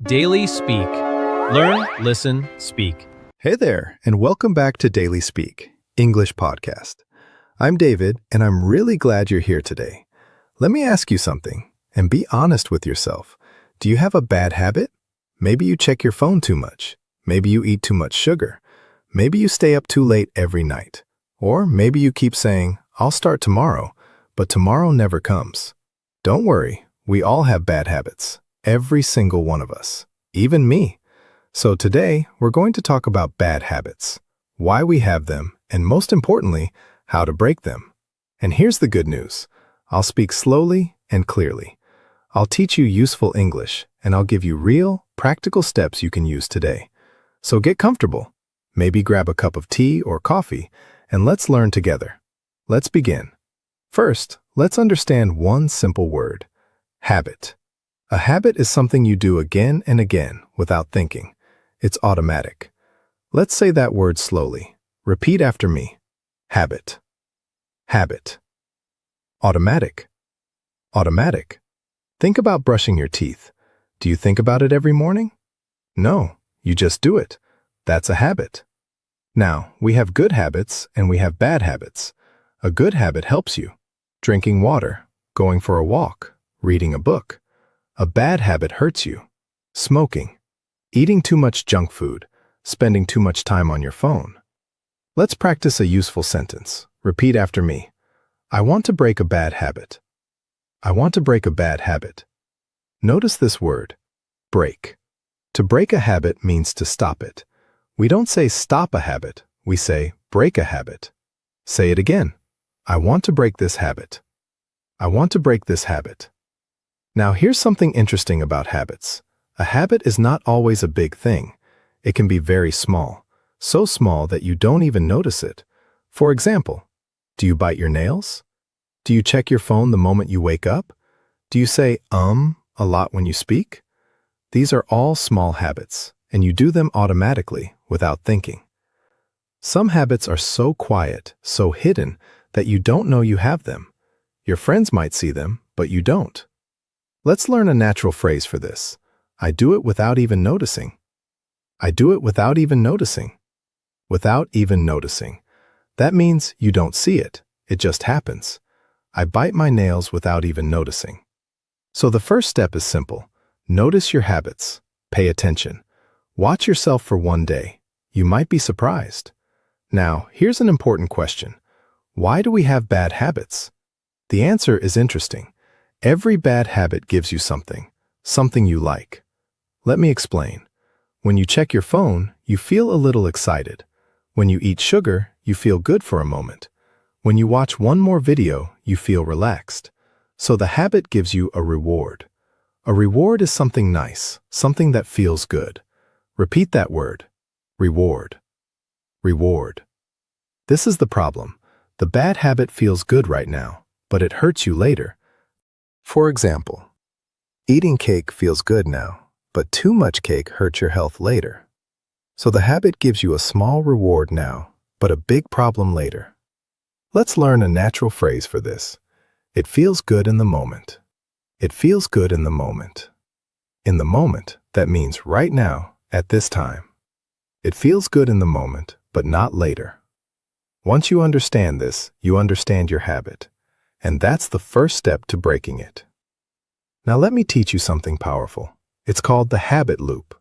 Daily Speak. Learn, listen, speak. Hey there, and welcome back to Daily Speak, English podcast. I'm David, and I'm really glad you're here today. Let me ask you something, and be honest with yourself. Do you have a bad habit? Maybe you check your phone too much. Maybe you eat too much sugar. Maybe you stay up too late every night. Or maybe you keep saying, I'll start tomorrow, but tomorrow never comes. Don't worry, we all have bad habits. Every single one of us, even me. So today, we're going to talk about bad habits, why we have them, and most importantly, how to break them. And here's the good news. I'll speak slowly and clearly. I'll teach you useful English, and I'll give you real, practical steps you can use today. So get comfortable. Maybe grab a cup of tea or coffee, and let's learn together. Let's begin. First, let's understand one simple word: habit. A habit is something you do again and again without thinking. It's automatic. Let's say that word slowly. Repeat after me. Habit. Habit. Automatic. Automatic. Think about brushing your teeth. Do you think about it every morning? No, you just do it. That's a habit. Now, we have good habits and we have bad habits. A good habit helps you. Drinking water, going for a walk, reading a book. A bad habit hurts you. Smoking, eating too much junk food, spending too much time on your phone. Let's practice a useful sentence. Repeat after me. I want to break a bad habit. I want to break a bad habit. Notice this word, break. To break a habit means to stop it. We don't say stop a habit, we say break a habit. Say it again. I want to break this habit. I want to break this habit. Now here's something interesting about habits. A habit is not always a big thing. It can be very small, so small that you don't even notice it. For example, do you bite your nails? Do you check your phone the moment you wake up? Do you say a lot when you speak? These are all small habits, and you do them automatically without thinking. Some habits are so quiet, so hidden, that you don't know you have them. Your friends might see them, but you don't. Let's learn a natural phrase for this. I do it without even noticing. I do it without even noticing. Without even noticing. That means you don't see it. It just happens. I bite my nails without even noticing. So the first step is simple. Notice your habits. Pay attention. Watch yourself for one day. You might be surprised. Now, here's an important question. Why do we have bad habits? The answer is interesting. Every bad habit gives you something you like. Let me explain. When you check your phone, you feel a little excited. When you eat sugar, you feel good for a moment. When you watch one more video, you feel relaxed. So the habit gives you a reward. A reward is something nice, something that feels good. Repeat that word. Reward. Reward. This is the problem. The bad habit feels good right now, but it hurts you later. For example, eating cake feels good now, but too much cake hurts your health later. So the habit gives you a small reward now, but a big problem later. Let's learn a natural phrase for this. It feels good in the moment. It feels good in the moment. In the moment, that means right now, at this time. It feels good in the moment, but not later. Once you understand this, you understand your habit. And that's the first step to breaking it. Now let me teach you something powerful. It's called the habit loop.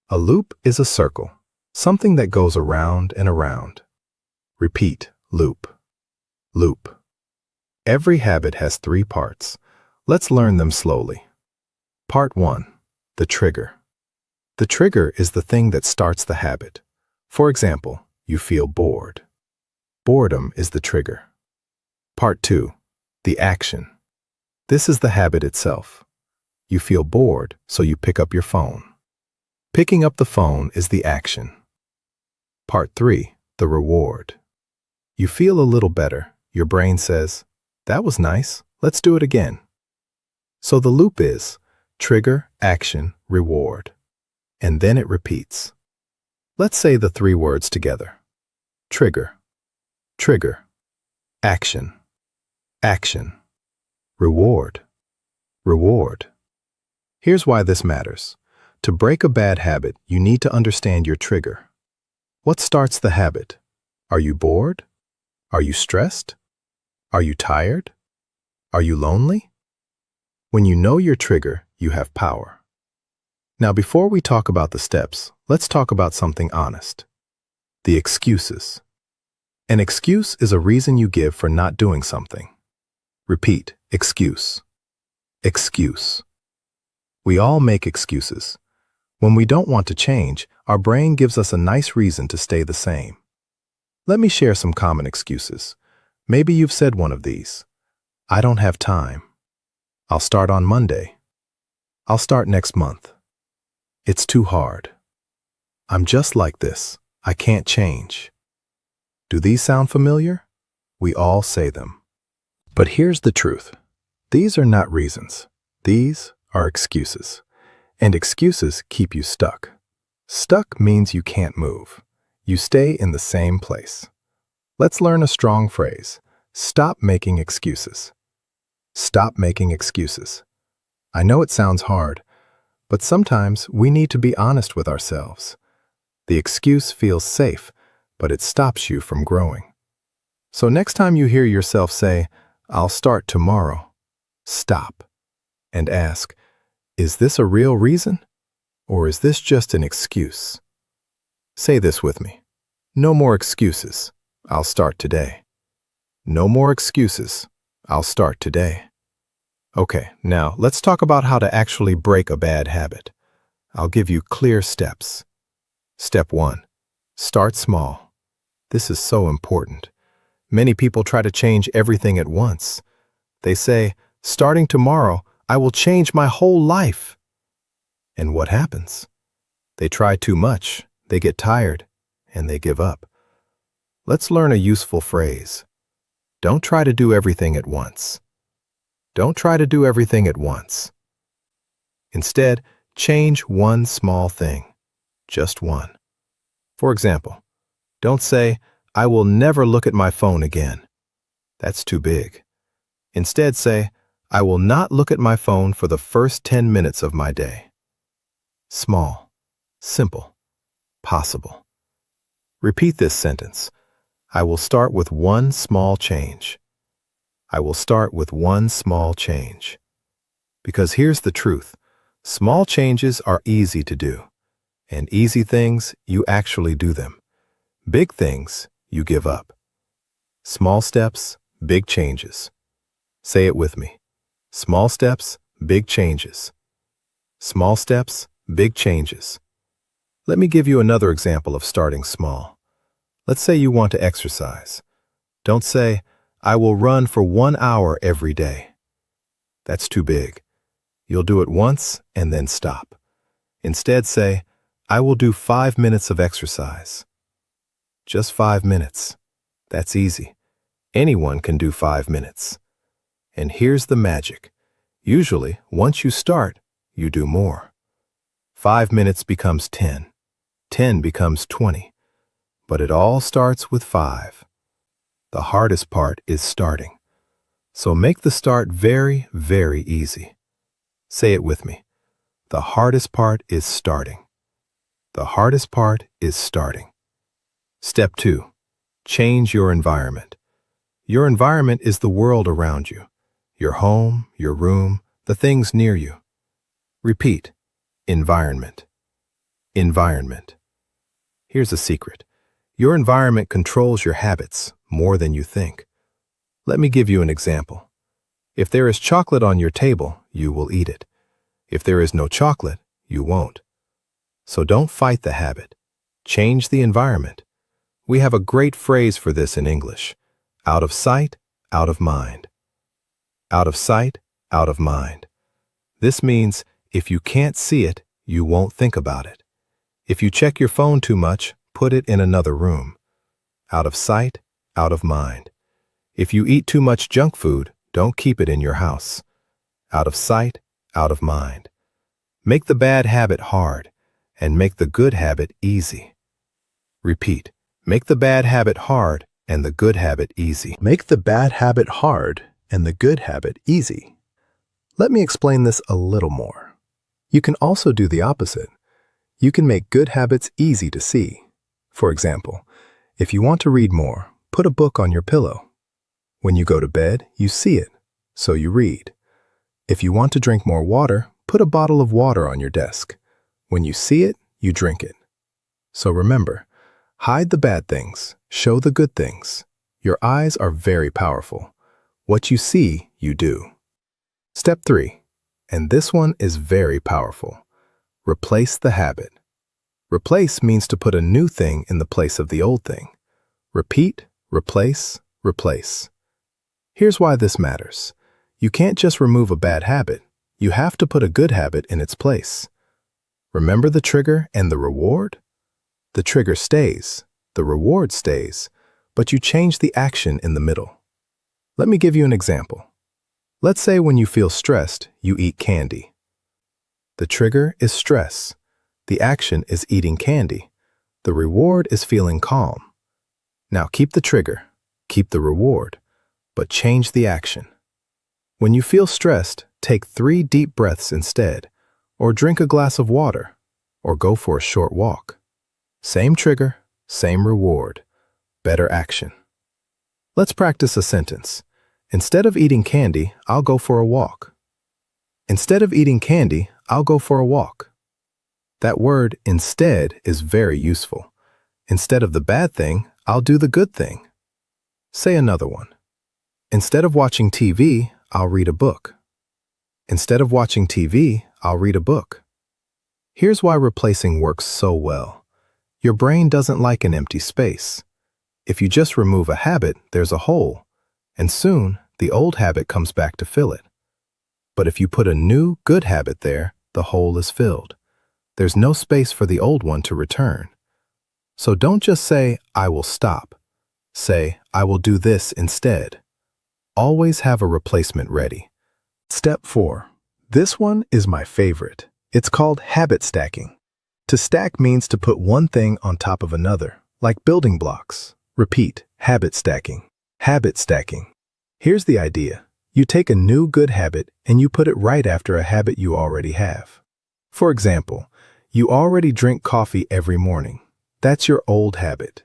A loop is a circle, something that goes around and around. Repeat, loop. Loop. Every habit has 3 parts. Let's learn them slowly. Part 1. The trigger. The trigger is the thing that starts the habit. For example, you feel bored. Boredom is the trigger. Part 2. The action. This is the habit itself. You feel bored, so you pick up your phone. Picking up the phone is the action. Part 3. The reward. You feel a little better. Your brain says, that was nice, let's do it again. So the loop is trigger, action, reward. And then it repeats. Let's say the 3 words together. Trigger. Trigger. Action. Action. Reward. Reward. Here's why this matters. To break a bad habit, you need to understand your trigger. What starts the habit? Are you bored? Are you stressed? Are you tired? Are you lonely? When you know your trigger, you have power. Now, before we talk about the steps, let's talk about something honest. The excuses. An excuse is a reason you give for not doing something. Repeat, excuse. Excuse. We all make excuses. When we don't want to change, our brain gives us a nice reason to stay the same. Let me share some common excuses. Maybe you've said one of these. I don't have time. I'll start on Monday. I'll start next month. It's too hard. I'm just like this. I can't change. Do these sound familiar? We all say them. But here's the truth. These are not reasons. These are excuses. And excuses keep you stuck. Stuck means you can't move. You stay in the same place. Let's learn a strong phrase. Stop making excuses. Stop making excuses. I know it sounds hard, but sometimes we need to be honest with ourselves. The excuse feels safe, but it stops you from growing. So next time you hear yourself say, I'll start tomorrow, stop and ask, is this a real reason? Or is this just an excuse? Say this with me. No more excuses. I'll start today. No more excuses. I'll start today. Okay, now let's talk about how to actually break a bad habit. I'll give you clear steps. Step 1. Start small. This is so important. Many people try to change everything at once. They say, starting tomorrow, I will change my whole life. And what happens? They try too much, they get tired, and they give up. Let's learn a useful phrase. Don't try to do everything at once. Don't try to do everything at once. Instead, change one small thing. Just one. For example, don't say, I will never look at my phone again. That's too big. Instead say, I will not look at my phone for the first 10 minutes of my day. Small, simple, possible. Repeat this sentence. I will start with one small change. I will start with one small change. Because here's the truth. Small changes are easy to do. And easy things, you actually do them. Big things, you give up. Small steps, big changes. Say it with me. Small steps, big changes. Small steps, big changes. Let me give you another example of starting small. Let's say you want to exercise. Don't say, I will run for 1 hour every day. That's too big. You'll do it once and then stop. Instead say, I will do 5 minutes of exercise. Just 5 minutes. That's easy. Anyone can do 5 minutes. And here's the magic. Usually, once you start, you do more. 5 minutes becomes 10. 10 becomes 20. But it all starts with 5. The hardest part is starting. So make the start very, very easy. Say it with me. The hardest part is starting. The hardest part is starting. Step 2. Change your environment. Your environment is the world around you. Your home, your room, the things near you. Repeat. Environment. Environment. Here's a secret. Your environment controls your habits more than you think. Let me give you an example. If there is chocolate on your table, you will eat it. If there is no chocolate, you won't. So don't fight the habit. Change the environment. We have a great phrase for this in English. Out of sight, out of mind. Out of sight, out of mind. This means if you can't see it, you won't think about it. If you check your phone too much, put it in another room. Out of sight, out of mind. If you eat too much junk food, don't keep it in your house. Out of sight, out of mind. Make the bad habit hard, and make the good habit easy. Repeat. Make the bad habit hard, and the good habit easy. Make the bad habit hard and the good habit easy. Let me explain this a little more. You can also do the opposite. You can make good habits easy to see. For example, if you want to read more, put a book on your pillow. When you go to bed, you see it, so you read. If you want to drink more water, put a bottle of water on your desk. When you see it, you drink it. So remember, hide the bad things, show the good things. Your eyes are very powerful. What you see, you do. Step 3, and this one is very powerful. Replace the habit. Replace means to put a new thing in the place of the old thing. Repeat, replace, replace. Here's why this matters. You can't just remove a bad habit. You have to put a good habit in its place. Remember the trigger and the reward? The trigger stays, the reward stays, but you change the action in the middle. Let me give you an example. Let's say when you feel stressed, you eat candy. The trigger is stress. The action is eating candy. The reward is feeling calm. Now keep the trigger, keep the reward, but change the action. When you feel stressed, take 3 deep breaths instead, or drink a glass of water, or go for a short walk. Same trigger, same reward, better action. Let's practice a sentence. Instead of eating candy, I'll go for a walk. Instead of eating candy, I'll go for a walk. That word, instead, is very useful. Instead of the bad thing, I'll do the good thing. Say another one. Instead of watching TV, I'll read a book. Instead of watching TV, I'll read a book. Here's why replacing works so well. Your brain doesn't like an empty space. If you just remove a habit, there's a hole, and soon the old habit comes back to fill it. But if you put a new, good habit there, the hole is filled. There's no space for the old one to return. So don't just say, I will stop. Say, I will do this instead. Always have a replacement ready. Step 4. This one is my favorite. It's called habit stacking. To stack means to put one thing on top of another, like building blocks. Repeat, habit stacking. Habit stacking. Here's the idea. You take a new good habit and you put it right after a habit you already have. For example, you already drink coffee every morning. That's your old habit.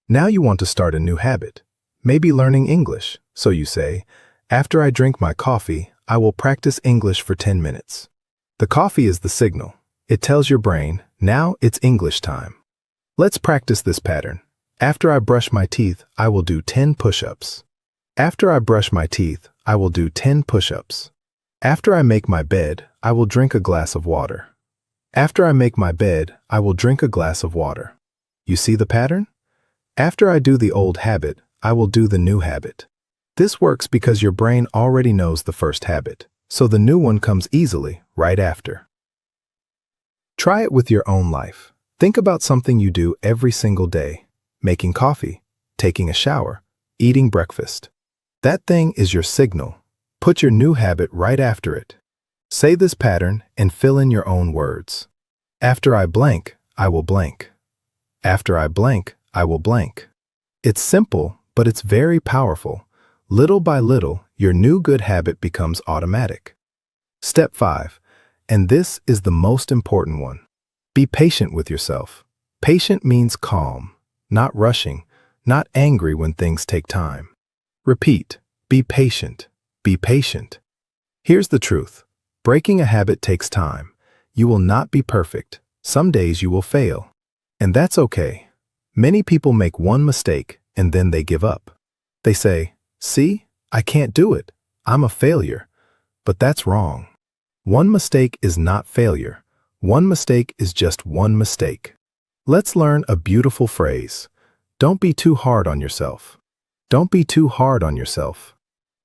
Now you want to start a new habit, maybe learning English. So you say, after I drink my coffee, I will practice English for 10 minutes. The coffee is the signal. It tells your brain, now it's English time. Let's practice this pattern. After I brush my teeth, I will do 10 push-ups. After I brush my teeth, I will do 10 push-ups. After I make my bed, I will drink a glass of water. After I make my bed, I will drink a glass of water. You see the pattern? After I do the old habit, I will do the new habit. This works because your brain already knows the first habit, so the new one comes easily right after. Try it with your own life. Think about something you do every single day. Making coffee, taking a shower, eating breakfast. That thing is your signal. Put your new habit right after it. Say this pattern and fill in your own words. After I blank, I will blank. After I blank, I will blank. It's simple, but it's very powerful. Little by little, your new good habit becomes automatic. Step 5, and this is the most important one. Be patient with yourself. Patient means calm, not rushing, not angry when things take time. Repeat, be patient, be patient. Here's the truth. Breaking a habit takes time. You will not be perfect. Some days you will fail. And that's okay. Many people make one mistake and then they give up. They say, see, I can't do it. I'm a failure. But that's wrong. One mistake is not failure. One mistake is just one mistake. Let's learn a beautiful phrase. Don't be too hard on yourself. Don't be too hard on yourself.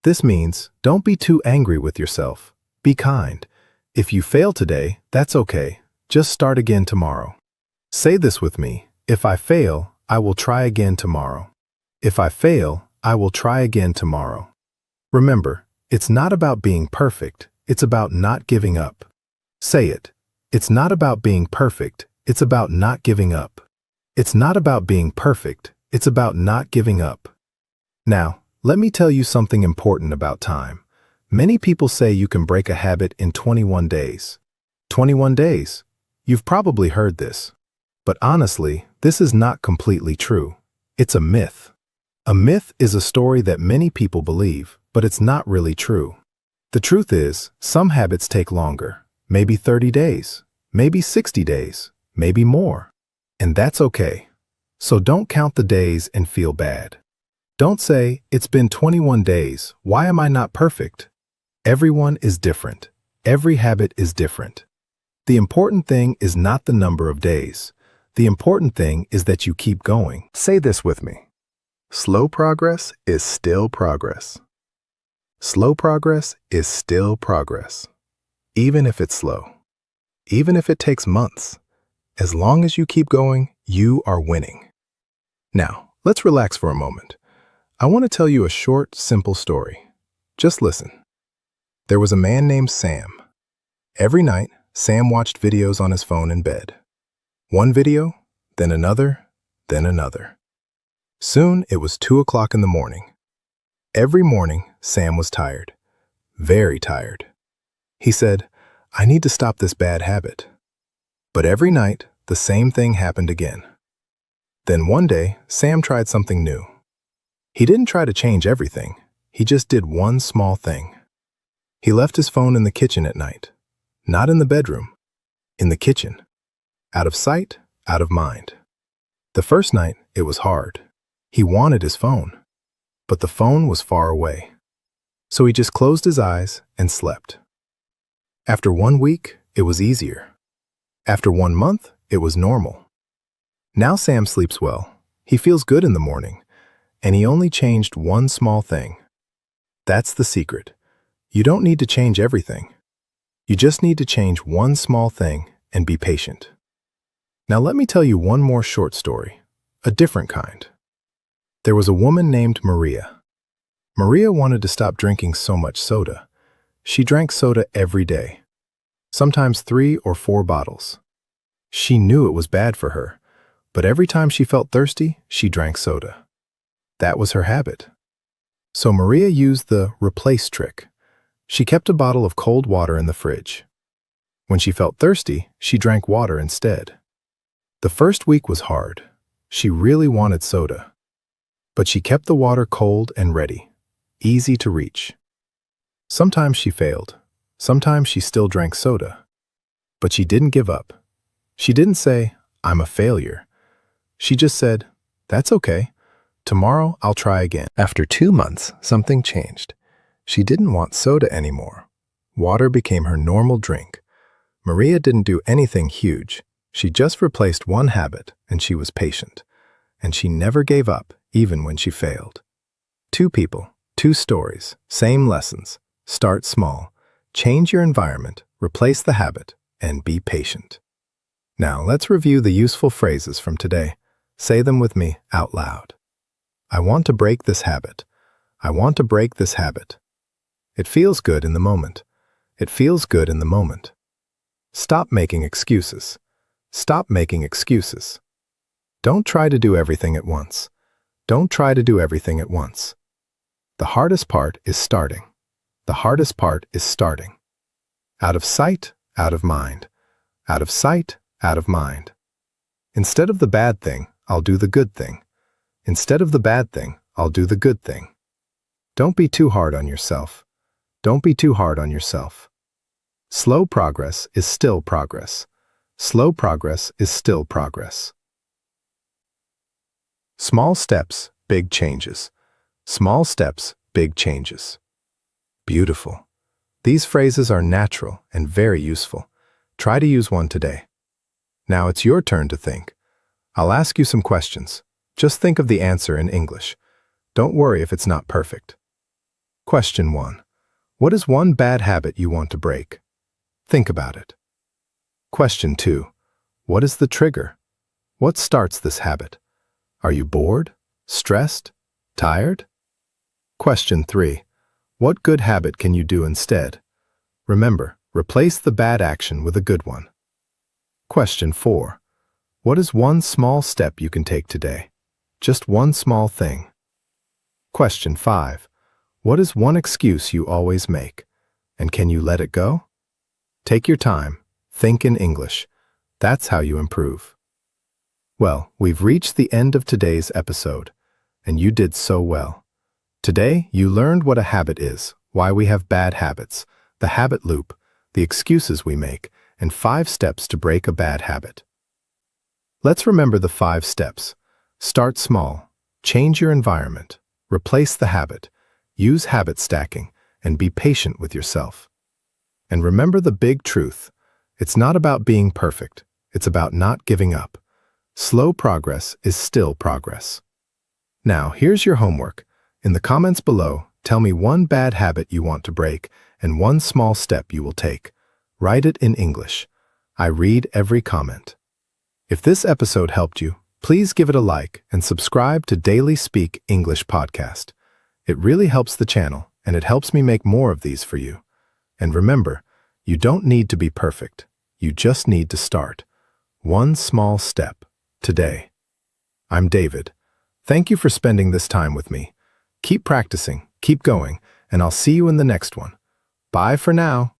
This means don't be too angry with yourself. Be kind. If you fail today, that's okay. Just start again tomorrow. Say this with me. If I fail, I will try again tomorrow. If I fail, I will try again tomorrow. Remember, it's not about being perfect. It's about not giving up. Say it. It's not about being perfect. It's about not giving up. It's not about being perfect. It's about not giving up. Now, let me tell you something important about time. Many people say you can break a habit in 21 days. 21 days. You've probably heard this. But honestly, this is not completely true. It's a myth. A myth is a story that many people believe, but it's not really true. The truth is, some habits take longer, maybe 30 days, maybe 60 days, maybe more. And that's okay. So don't count the days and feel bad. Don't say, it's been 21 days, why am I not perfect? Everyone is different. Every habit is different. The important thing is not the number of days. The important thing is that you keep going. Say this with me. Slow progress is still progress. Slow progress is still progress. Even if it's slow. Even if it takes months. As long as you keep going, you are winning. Now, let's relax for a moment. I want to tell you a short, simple story. Just listen. There was a man named Sam. Every night, Sam watched videos on his phone in bed. One video, then another, then another. Soon, it was 2 o'clock in the morning. Every morning, Sam was tired. Very tired. He said, I need to stop this bad habit. But every night, the same thing happened again. Then one day, Sam tried something new. He didn't try to change everything. He just did one small thing. He left his phone in the kitchen at night. Not in the bedroom. In the kitchen. Out of sight, out of mind. The first night, it was hard. He wanted his phone. But the phone was far away. So he just closed his eyes and slept. After 1 week, it was easier. After 1 month, it was normal. Now Sam sleeps well. He feels good in the morning. And he only changed one small thing. That's the secret. You don't need to change everything. You just need to change one small thing and be patient. Now let me tell you one more short story, a different kind. There was a woman named Maria. Maria wanted to stop drinking so much soda. She drank soda every day, sometimes 3 or 4 bottles. She knew it was bad for her, but every time she felt thirsty, she drank soda. That was her habit. So Maria used the replace trick. She kept a bottle of cold water in the fridge. When she felt thirsty, she drank water instead. The first week was hard. She really wanted soda. But she kept the water cold and ready, easy to reach. Sometimes she failed. Sometimes she still drank soda. But she didn't give up. She didn't say, I'm a failure. She just said, that's okay. Tomorrow I'll try again. After 2 months, something changed. She didn't want soda anymore. Water became her normal drink. Maria didn't do anything huge. She just replaced one habit, and she was patient. And she never gave up, even when she failed. 2 people, 2 stories, same lessons. Start small. Change your environment, replace the habit, and be patient. Now, let's review the useful phrases from today. Say them with me out loud. I want to break this habit. I want to break this habit. It feels good in the moment. It feels good in the moment. Stop making excuses. Stop making excuses. Don't try to do everything at once. Don't try to do everything at once. The hardest part is starting. The hardest part is starting. Out of sight, out of mind. Out of sight, out of mind. Instead of the bad thing, I'll do the good thing. Instead of the bad thing, I'll do the good thing. Don't be too hard on yourself. Don't be too hard on yourself. Slow progress is still progress. Slow progress is still progress. Small steps, big changes. Small steps, big changes. Beautiful. These phrases are natural and very useful. Try to use one today. Now it's your turn to think. I'll ask you some questions. Just think of the answer in English. Don't worry if it's not perfect. Question 1. What is one bad habit you want to break? Think about it. Question 2. What is the trigger? What starts this habit? Are you bored? Stressed? Tired? Question 3. What good habit can you do instead? Remember, replace the bad action with a good one. Question 4. What is one small step you can take today? Just one small thing. Question 5. What is one excuse you always make? And can you let it go? Take your time. Think in English. That's how you improve. Well, we've reached the end of today's episode, and you did so well. Today, you learned what a habit is, why we have bad habits, the habit loop, the excuses we make, and 5 steps to break a bad habit. Let's remember the 5 steps. Start small, change your environment, replace the habit, use habit stacking, and be patient with yourself. And remember the big truth. It's not about being perfect. It's about not giving up. Slow progress is still progress. Now, here's your homework. In the comments below, tell me one bad habit you want to break and one small step you will take. Write it in English. I read every comment. If this episode helped you, please give it a like and subscribe to Daily Speak English Podcast. It really helps the channel, and it helps me make more of these for you. And remember, you don't need to be perfect. You just need to start. One small step, today. I'm David. Thank you for spending this time with me. Keep practicing, keep going, and I'll see you in the next one. Bye for now.